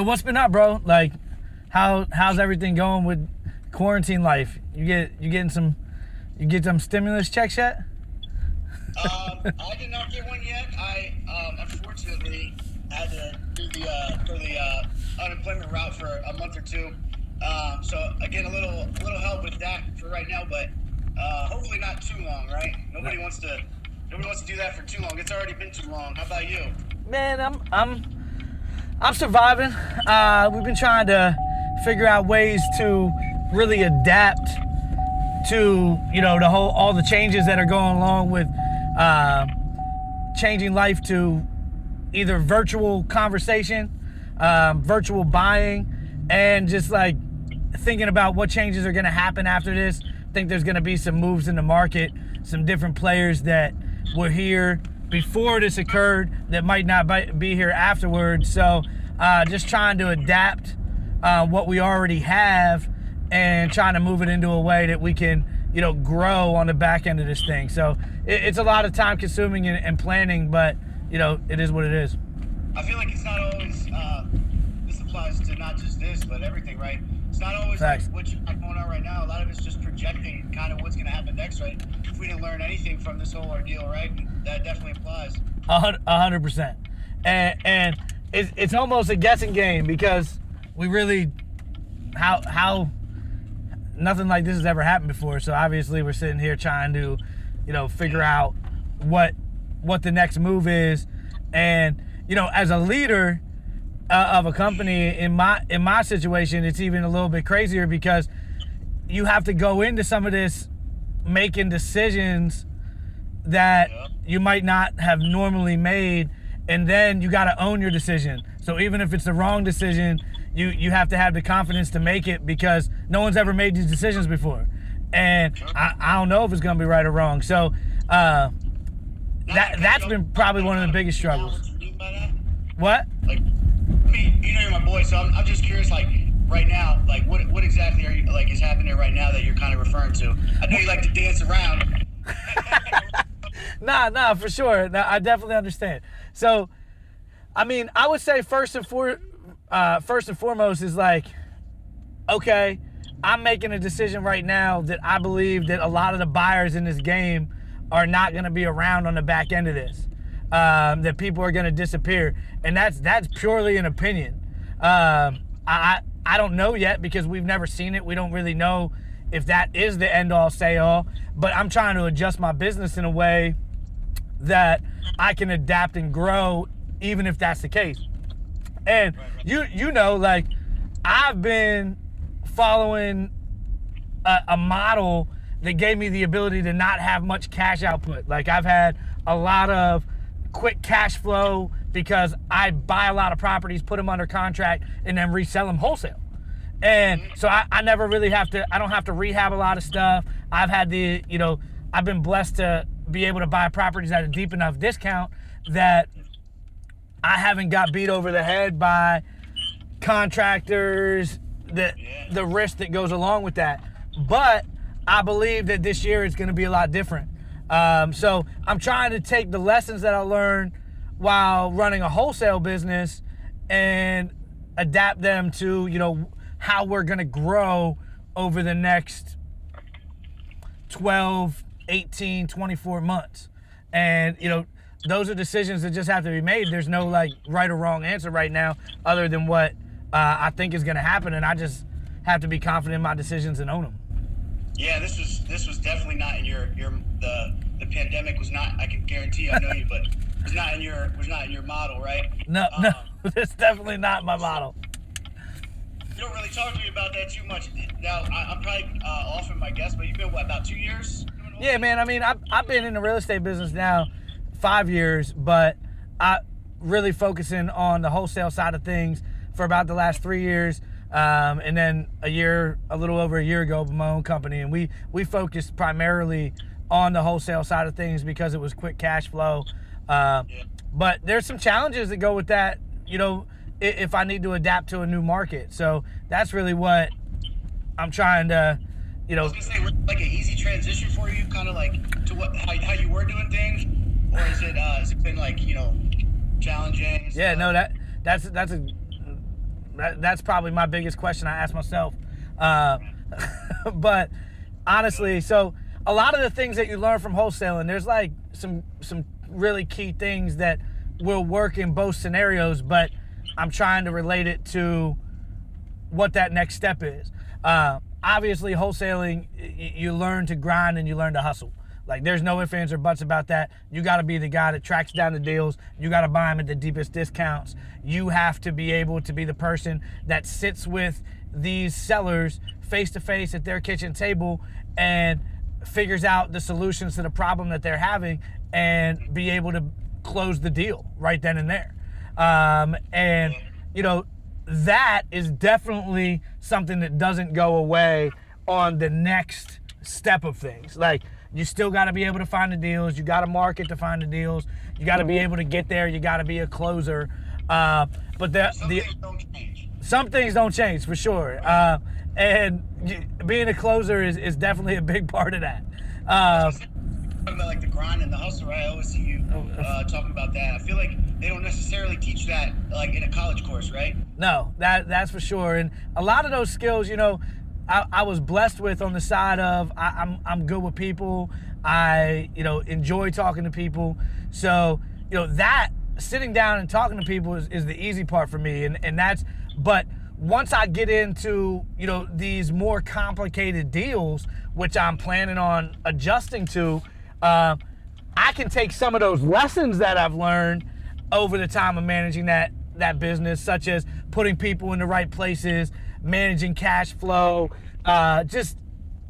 So what's been up, bro? Like, how's everything going with quarantine life? You get some stimulus checks yet? I did not get one yet. I unfortunately had to do the unemployment route for a month or two. So I get a little help with that for right now, but hopefully not too long, right? Nobody wants to do that for too long. It's already been too long. How about you? Man, I'm surviving. We've been trying to figure out ways to really adapt to, all the changes that are going along with changing life to either virtual conversation, virtual buying, and just like thinking about what changes are going to happen after this. I think there's going to be some moves in the market, some different players that were here before this occurred that might not be here afterwards. So just trying to adapt what we already have and trying to move it into a way that we can, grow on the back end of this thing. So it's a lot of time consuming and planning, but, it is what it is. I feel like it's not always, this applies to not just this, but everything, right? It's not always like what you got going on right now. A lot of it's just projecting kind of what's going to happen next, right? If we didn't learn anything from this whole ordeal, right? That definitely applies. 100%. And it's almost a guessing game because we really, how nothing like this has ever happened before. So obviously we're sitting here trying to, figure out what the next move is. And, as a leader of a company in my situation, it's even a little bit crazier because you have to go into some of this making decisions that you might not have normally made, and then you got to own your decision. So even if it's the wrong decision, you have to have the confidence to make it because no one's ever made these decisions before, and I don't know if it's gonna be right or wrong. So that's been probably one of the biggest struggles. What? Like, I mean, you're my boy, so I'm just curious, like, right now, like, what exactly are you, like, is happening right now that you're kind of referring to? I know you like to dance around. Nah, for sure. Nah, I definitely understand. So, I mean, I would say first and foremost is like, okay, I'm making a decision right now that I believe that a lot of the buyers in this game are not going to be around on the back end of this. That people are going to disappear, and that's purely an opinion. I don't know yet because we've never seen it. We don't really know if that is the end all say all. But I'm trying to adjust my business in a way that I can adapt and grow, even if that's the case. And like I've been following a model that gave me the ability to not have much cash output. Like I've had a lot of quick cash flow because I buy a lot of properties, put them under contract, and then resell them wholesale. And so I never really I don't have to rehab a lot of stuff. I've had I've been blessed to be able to buy properties at a deep enough discount that I haven't got beat over the head by contractors, the risk that goes along with that. But I believe that this year is going to be a lot different. So I'm trying to take the lessons that I learned while running a wholesale business and adapt them to, how we're going to grow over the next 12, 18, 24 months. And, those are decisions that just have to be made. There's no like right or wrong answer right now other than what I think is going to happen. And I just have to be confident in my decisions and own them. Yeah, this was definitely not in the pandemic was not, I can guarantee you, I know you, but was not in your model, right? No, it's definitely not my model. You don't really talk to me about that too much. Now, I'm probably off in my guess, but you've been, about 2 years? Yeah, man. I mean, I've been in the real estate business now 5 years, but I really focusing on the wholesale side of things for about the last 3 years. And then a little over a year ago, my own company. And we focused primarily on the wholesale side of things because it was quick cash flow. But there's some challenges that go with that, if I need to adapt to a new market. So that's really what I'm trying to, I was gonna say, like an easy transition for you, kind of like to how you were doing things, or is it been like challenging? Yeah, no, that's That's probably my biggest question I ask myself. But honestly, so a lot of the things that you learn from wholesaling, there's like some really key things that will work in both scenarios, but I'm trying to relate it to what that next step is. Obviously, wholesaling, you learn to grind and you learn to hustle. Like, there's no ifs, ands, or buts about that. You got to be the guy that tracks down the deals. You got to buy them at the deepest discounts. You have to be able to be the person that sits with these sellers face to face at their kitchen table and figures out the solutions to the problem that they're having and be able to close the deal right then and there. And, you know, that is definitely something that doesn't go away on the next step of things. Like, you still got to be able to find the deals. You got to market to find the deals. You got to be able to get there. You got to be a closer. But things don't change. Some things don't change for sure. And being a closer is definitely a big part of that. Talking about like the grind and the hustle, right? I always see you talking about that. I feel like they don't necessarily teach that like in a college course, right? No, that's for sure. And a lot of those skills, you know, I was blessed with on the side of I'm good with people. I, you know, enjoy talking to people. So, you know, that sitting down and talking to people is the easy part for me. And that's, but once I get into, you know, these more complicated deals, which I'm planning on adjusting to, I can take some of those lessons that I've learned over the time of managing that business, such as putting people in the right places, managing cash flow, just,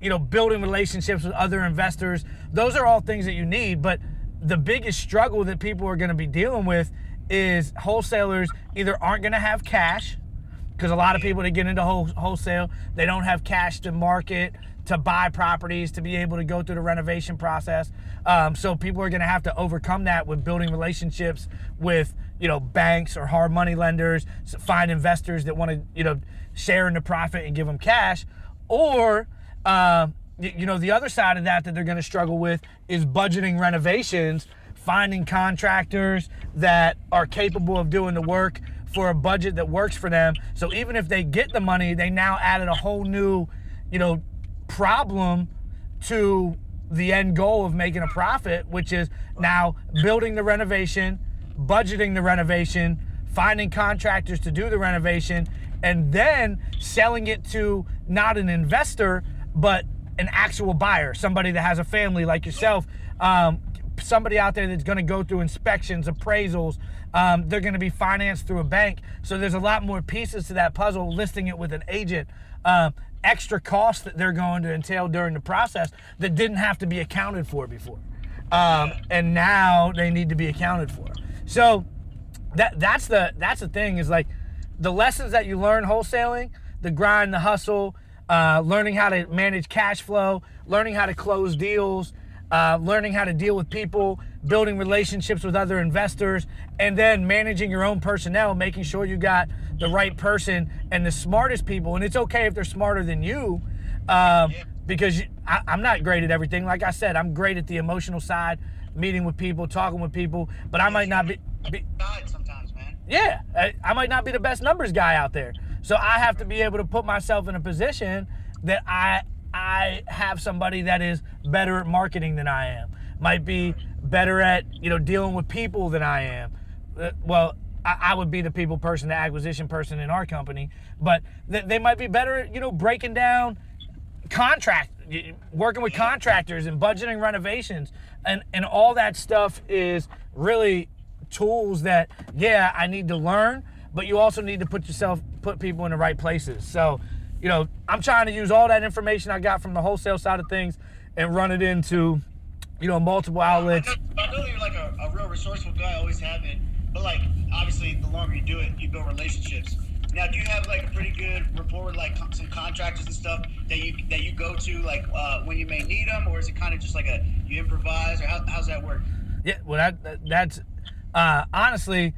you know, building relationships with other investors. Those are all things that you need. But the biggest struggle that people are going to be dealing with is wholesalers either aren't going to have cash, because a lot of people that get into wholesale, they don't have cash to market, to buy properties, to be able to go through the renovation process. So people are going to have to overcome that with building relationships with, you know, banks or hard money lenders, find investors that want to, you know, share in the profit and give them cash. Or, you know, the other side of that they're going to struggle with is budgeting renovations, finding contractors that are capable of doing the work for a budget that works for them. So even if they get the money, they now added a whole new, you know, problem to the end goal of making a profit, which is now building the renovation, budgeting the renovation, finding contractors to do the renovation, and then selling it to not an investor, but an actual buyer, somebody that has a family like yourself, somebody out there that's going to go through inspections, appraisals. They're going to be financed through a bank. So there's a lot more pieces to that puzzle, listing it with an agent, extra costs that they're going to entail during the process that didn't have to be accounted for before. And now they need to be accounted for. So that's the thing, is like the lessons that you learn wholesaling, the grind, the hustle, learning how to manage cash flow, learning how to close deals, learning how to deal with people, building relationships with other investors, and then managing your own personnel, making sure you got the right person and the smartest people. And it's okay if they're smarter than you, because I'm not great at everything. Like I said, I'm great at the emotional side, meeting with people, talking with people, but I might not be sometimes, man. Yeah, I might not be the best numbers guy out there. So I have to be able to put myself in a position that I have somebody that is better at marketing than I am, might be better at, you know, dealing with people than I am. Well, I would be the people person, the acquisition person in our company, but they might be better at, you know, breaking down working with contractors and budgeting renovations, and all that stuff is really tools that, yeah, I need to learn, but you also need to put people in the right places. So, you know, I'm trying to use all that information I got from the wholesale side of things and run it into, you know, multiple outlets. I know you're like a real resourceful guy, always have been, but like, obviously the longer you do it, you build relationships. Now, do you have like a pretty good rapport with like some contractors and stuff that you go to like when you may need them, or is it kind of just like you improvise, or how's that work? Yeah, well, that's honestly,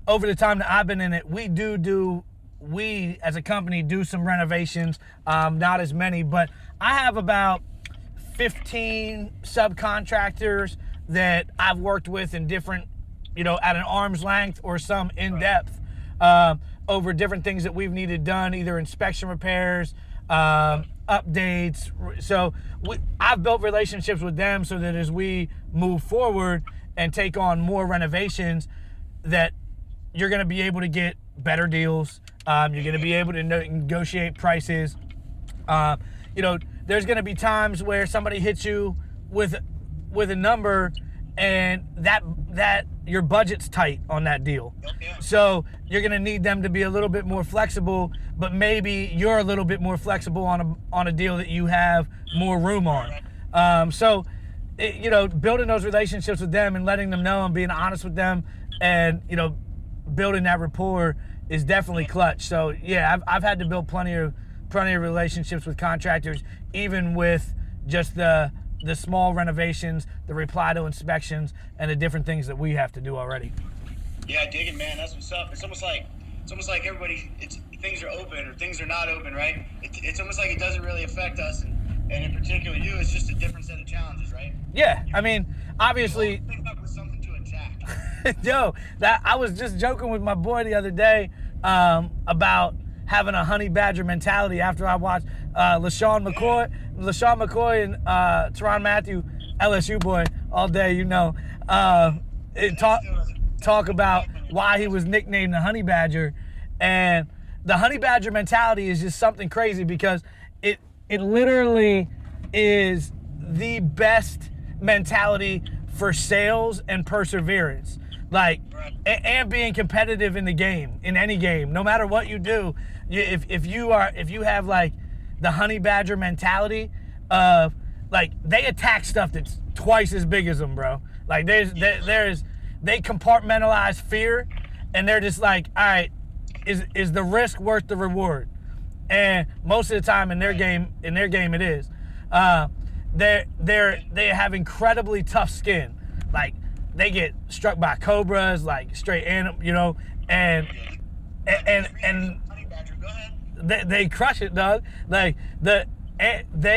over the time that I've been in it, we as a company do some renovations, not as many, but I have about 15 subcontractors that I've worked with in different, you know, at an arm's length or some in depth. over different things that we've needed done, either inspection repairs, updates. So I've built relationships with them so that as we move forward and take on more renovations, that you're going to be able to get better deals. You're going to be able to negotiate prices. There's going to be times where somebody hits you with a number and that your budget's tight on that deal. So you're going to need them to be a little bit more flexible, but maybe you're a little bit more flexible on a deal that you have more room on. Building those relationships with them and letting them know and being honest with them and, building that rapport is definitely clutch. So yeah, I've had to build plenty of relationships with contractors, even with just the small renovations, the reply to inspections, and the different things that we have to do already. Yeah, digging, man. That's what's up. It's almost like everybody. Things are open or things are not open, right? It's almost like it doesn't really affect us, and in particular you. It's just a different set of challenges, right? Yeah, I mean, obviously. Pick up with something to attack. I was just joking with my boy the other day about having a honey badger mentality after I watched LaShawn McCoy and Teron Matthew, LSU boy, all day, talk about why he was nicknamed the honey badger. And the honey badger mentality is just something crazy because it literally is the best mentality for sales and perseverance. And being competitive in the game, in any game, no matter what you do, if you have like the honey badger mentality of they attack stuff that's twice as big as them, bro. They compartmentalize fear, and they're just like, all right, is the risk worth the reward? And most of the time in their game it is. They have incredibly tough skin. They get struck by cobras, straight animal, and they crush it, dog. They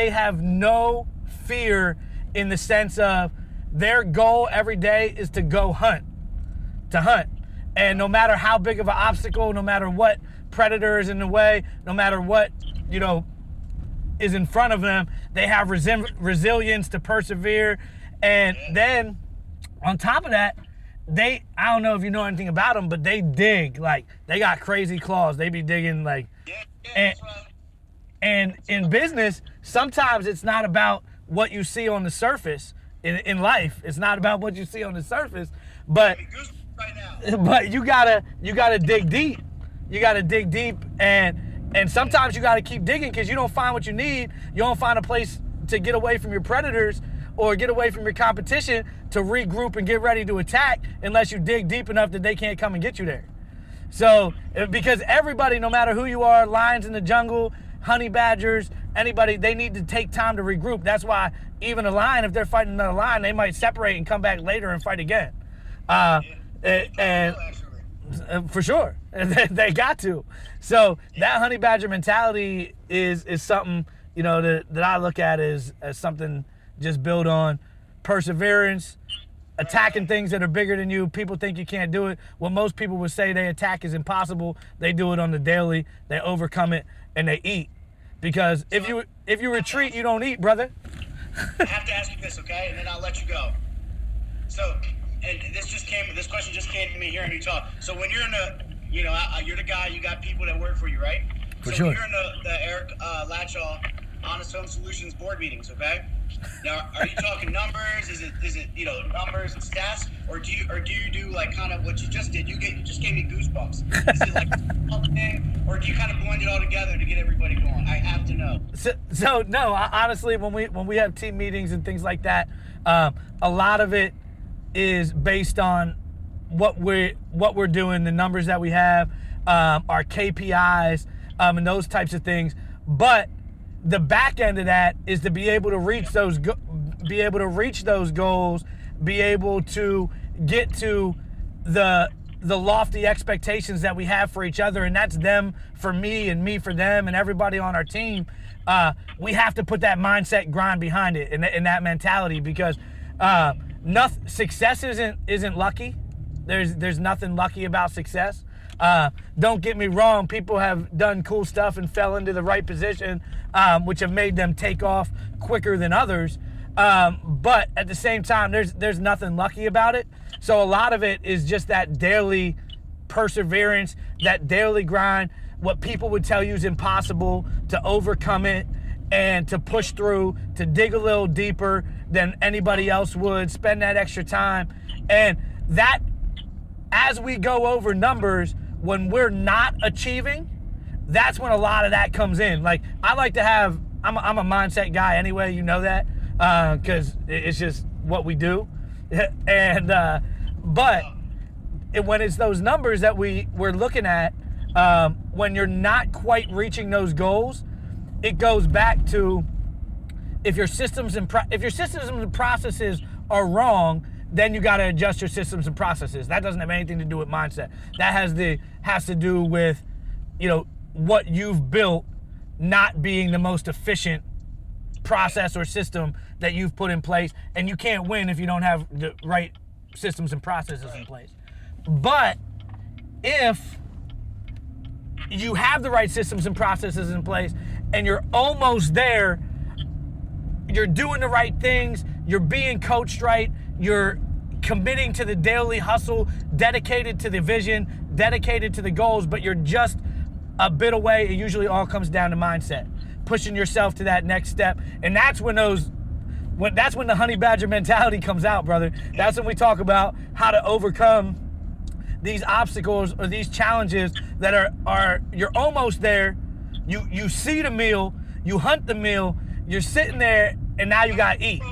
have no fear in the sense of their goal every day is to go hunt. And no matter how big of an obstacle, no matter what predator is in the way, no matter what, is in front of them, they have resilience to persevere. And then on top of that, I don't know if you know anything about them, but they dig. They got crazy claws. They be digging and in business, sometimes it's not about what you see on the surface. In life, it's not about what you see on the surface, but you gotta dig deep. You gotta dig deep, and sometimes you gotta keep digging because you don't find what you need. You don't find a place to get away from your predators or get away from your competition to regroup and get ready to attack unless you dig deep enough that they can't come and get you there. So, because everybody, no matter who you are, lions in the jungle, honey badgers, anybody, they need to take time to regroup. That's why even a lion, if they're fighting another lion, they might separate and come back later and fight again. For sure, they got to. So that honey badger mentality is something, that I look at as something just built on perseverance, attacking things that are bigger than you. People think you can't do it. What most people would say they attack is impossible. They do it on the daily. They overcome it and they eat. Because if you retreat, you don't eat, brother. I have to ask you this, okay, and then I'll let you go. So, and this question just came to me hearing you talk. So when you're in you're the guy, you got people that work for you, right? For sure. When you're in the Erik Latshaw Honest Home Solutions board meetings, okay? Now, are you talking numbers? Is it numbers and stats, or do you do kind of what you just did? You just gave me goosebumps. Is it something, or do you kind of blend it all together to get everybody going? I have to know. So no, honestly, when we have team meetings and things like that, a lot of it is based on what we're doing, the numbers that we have, our KPIs, and those types of things. But the back end of that is to be able to reach those goals, be able to get to the lofty expectations that we have for each other, and that's them for me and me for them and everybody on our team. We have to put that mindset grind behind it and that mentality, because success isn't lucky. There's nothing lucky about success, Don't get me wrong, people have done cool stuff and fell into the right position, which have made them take off quicker than others. But at the same time, there's nothing lucky about it. So a lot of it is just that daily perseverance, that daily grind, what people would tell you is impossible, to overcome it and to push through, to dig a little deeper than anybody else would, spend that extra time. And that, as we go over numbers, when we're not achieving, that's when a lot of that comes in. Like, I like to have, I'm a mindset guy anyway, you know that, because it's just what we do. And, but when it's those numbers that we're looking at, when you're not quite reaching those goals, it goes back to, if your systems and processes are wrong, then you got to adjust your systems and processes. That doesn't have anything to do with mindset. That has to do with, what you've built not being the most efficient process or system that you've put in place, and you can't win if you don't have the right systems and processes in place. But if you have the right systems and processes in place and you're almost there, you're doing the right things, you're being coached right, you're committing to the daily hustle, dedicated to the vision, dedicated to the goals, but you're just a bit away. It usually all comes down to mindset, pushing yourself to that next step. And that's when that's when the honey badger mentality comes out, brother. That's when we talk about how to overcome these obstacles or these challenges that are you're almost there. You see the meal, you hunt the meal, you're sitting there, and now you gotta eat.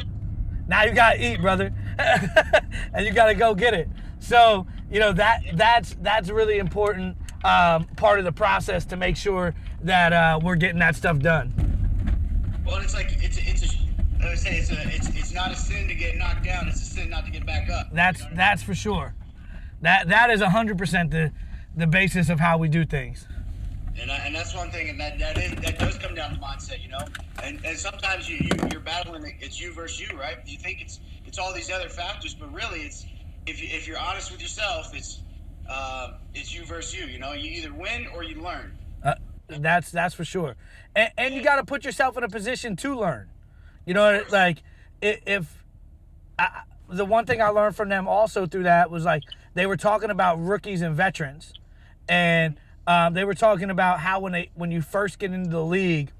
Now you gotta eat, brother. And you gotta go get it. So, that's really important part of the process to make sure that we're getting that stuff done. Well, it's like it's not a sin to get knocked down. It's a sin not to get back up. That's for sure. That is 100% the basis of how we do things. And that's one thing, and that does come down to mindset, And sometimes you're battling, it's you versus you, right? You think it's all these other factors, but really it's if you're honest with yourself, it's you versus you. You either win or you learn. That's for sure. And you got to put yourself in a position to learn. Like if the one thing I learned from them also through that was, like, they were talking about rookies and veterans, and they were talking about how when you first get into the league,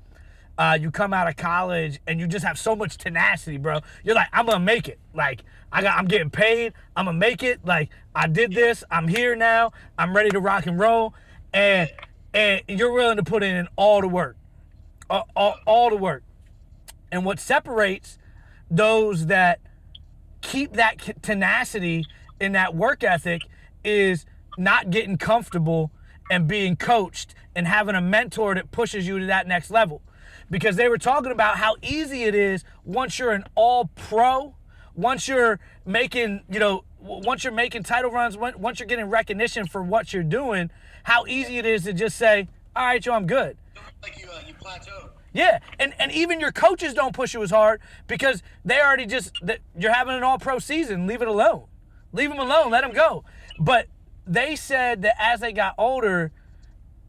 you come out of college and you just have so much tenacity, bro. You're like, I'm gonna make it. Like, I'm getting paid. I'm gonna make it. Like, I did this. I'm here now. I'm ready to rock and roll. And you're willing to put in all the work, all the work. And what separates those that keep that tenacity in that work ethic is not getting comfortable and being coached and having a mentor that pushes you to that next level. Because they were talking about how easy it is once you're an all-pro, once you're making, once you're making title runs, once you're getting recognition for what you're doing, how easy it is to just say, all right, yo, I'm good. Like you plateau. Yeah, and even your coaches don't push you as hard because they already you're having an all-pro season. Leave it alone. Leave them alone. Let them go. But they said that as they got older,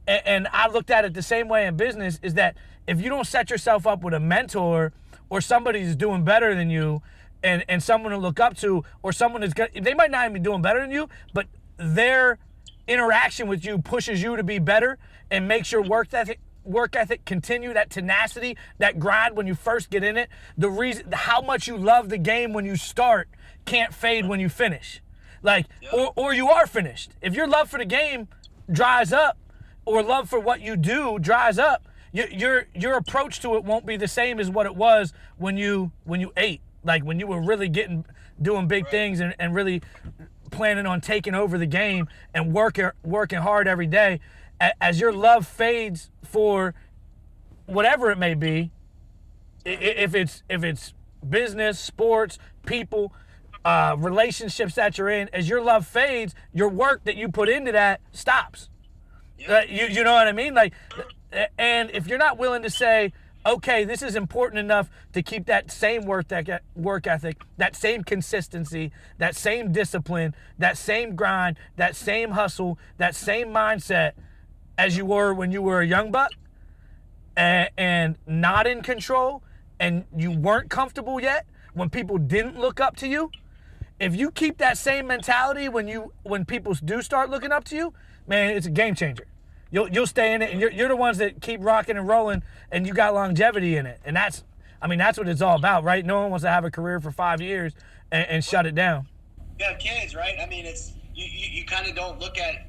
and I looked at it the same way in business, is that if you don't set yourself up with a mentor or somebody who's doing better than you and someone to look up to, or someone that's good, they might not even be doing better than you, but their interaction with you pushes you to be better and makes your work ethic continue, that tenacity, that grind when you first get in it. The reason, how much you love the game when you start can't fade when you finish. Like, or you are finished. If your love for the game dries up, or love for what you do dries up, your approach to it won't be the same as what it was when you ate. Like, when you were really doing big things and really planning on taking over the game and working hard every day. As your love fades for whatever it may be, if it's business, sports, people, relationships that you're in, as your love fades, your work that you put into that stops. You know what I mean? Like, and if you're not willing to say, okay, this is important enough to keep that same work ethic, that same consistency, that same discipline, that same grind, that same hustle, that same mindset as you were when you were a young buck and not in control and you weren't comfortable yet, when people didn't look up to you. If you keep that same mentality when people do start looking up to you, man, it's a game changer. You'll stay in it, and you're the ones that keep rocking and rolling, and you got longevity in it. And that's what it's all about, right? No one wants to have a career for 5 years and shut it down. You have kids, right? I mean, it's you kind of don't look at.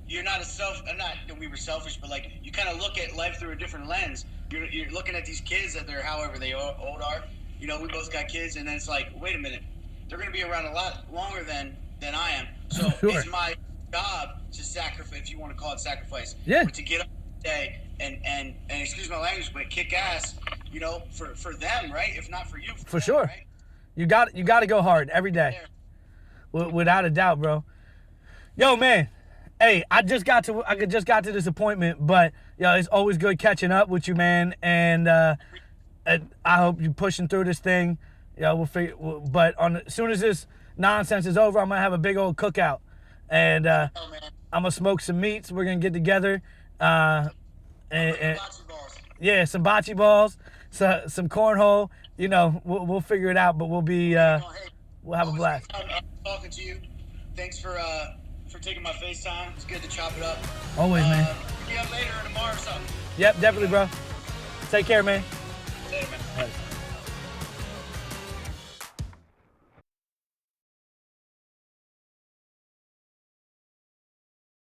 You're not not that we were selfish, but like you kind of look at life through a different lens. You're looking at these kids that they're however they old are. You know, we both got kids, and then it's like, wait a minute, they're going to be around a lot longer than I am. So Sure. It's my job to sacrifice, if you want to call it sacrifice, Yeah. to get up today and excuse my language, but kick ass, you know, for them, right? If not for you, for them, sure. right? You got to go hard every day, without a doubt, bro. Yo, man. Hey, I just got to this appointment, but it's always good catching up with you, man. And I hope you're pushing through this thing. We'll figure. But as soon as this nonsense is over, I'm gonna have a big old cookout, and I'm gonna smoke some meats. We're gonna get together, and yeah, some bocce balls, some cornhole. You know, we'll figure it out. But we'll have a blast. Talking to you. Thanks for taking my FaceTime. It's good to chop it up. Always, man. Be up later or tomorrow or something. Yep, definitely, bro. Take care, man.